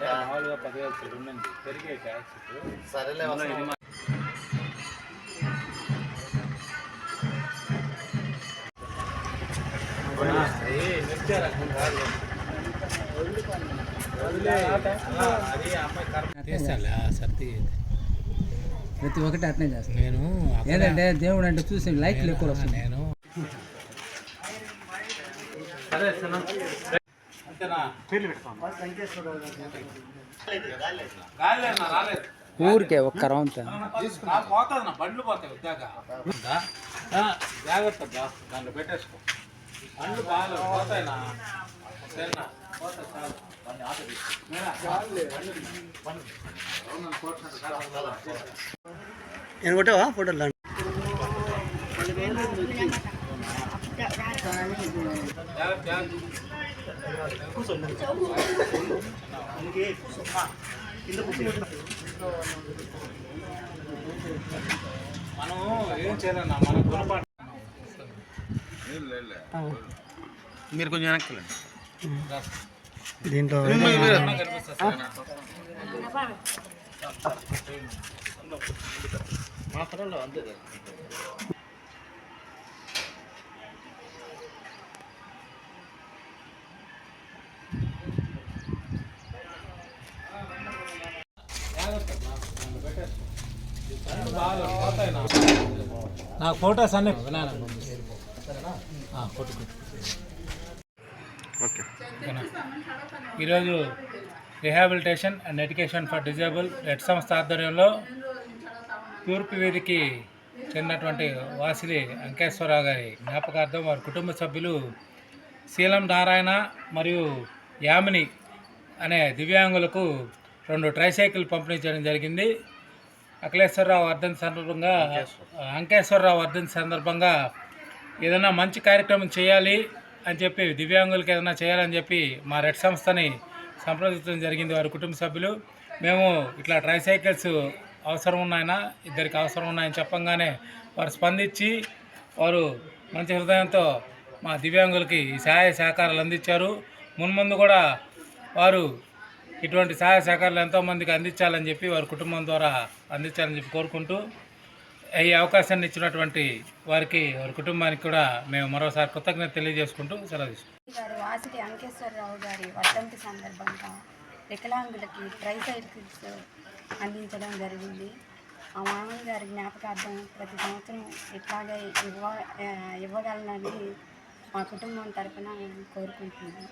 మామూలుగా 10,000 ఉందండి, పెరిగే ట్యాక్స్. సరేలే సర్ది ప్రతి ఒక్కటి అట్నే చేస్తాను నేను. ఏంటంటే దేవుడు అంటే చూసి లైట్లు ఎక్కువ వస్తుంది. నేను ఊరికే ఒక్క రౌండ్ పోతుంది, బండ్లు పోతాయి ఉద్యోగా. జాగ్రత్త దాంట్లో పెట్టేసుకో, బండ్లు బాగా పోతాయినా. నేను కొట్టావా ఫోటోలు మనం ఏం చేయాలన్నా మన గుణపాఠం. మీరు కొంచెం వెనక్కి దీంట్లో నాకు ఫోటోస్ అన్నీ ఈరోజు rehabilitation and education for disable red సంస్థ ఆధ్వర్యంలో తూర్పు వీధికి చెందినటువంటి వాసిలి అంకేశ్వరరావు గారి జ్ఞాపకార్థం వారి కుటుంబ సభ్యులు శీలం నారాయణ మరియు యామిని అనే దివ్యాంగులకు 2 ట్రైసైకిల్ పంపిణీ చేయడం జరిగింది. అంకేశ్వరరావు వర్ధంతి సందర్భంగా ఏదైనా మంచి కార్యక్రమం చేయాలి అని చెప్పి, దివ్యాంగులకు ఏదైనా చేయాలని చెప్పి మా రెడ్ సంస్థని సంప్రదించడం జరిగింది వారి కుటుంబ సభ్యులు. మేము ఇట్లా ట్రైసైకిల్స్ అవసరం ఉన్నాయన, 2 అవసరం ఉన్నాయని చెప్పంగానే వారు స్పందించి వారు మంచి హృదయంతో మా దివ్యాంగులకి ఈ సహాయ సహకారాలు అందించారు. మున్ముందు కూడా వారు ఇటువంటి సహాయ సహకారాలు ఎంతోమందికి అందించాలని చెప్పి వారి కుటుంబం ద్వారా అందించాలని చెప్పి కోరుకుంటూ, ఈ అవకాశాన్ని ఇచ్చినటువంటి వారికి, వారి కుటుంబానికి కూడా మేము మరోసారి కృతజ్ఞత తెలియజేసుకుంటూ సెలవు తీసుకుంటాం. వాసిలి అంకేశ్వరరావు గారి వర్ధంతి సందర్భంగా వికలాంగులకి ట్రైసైకిల్స్ అందించడం జరిగింది. మా మామయ్య గారి జ్ఞాపకార్థం ప్రతి సంవత్సరం ఇట్లాగే ఇవ్వగలనని మా కుటుంబం తరఫున కోరుకుంటున్నాను.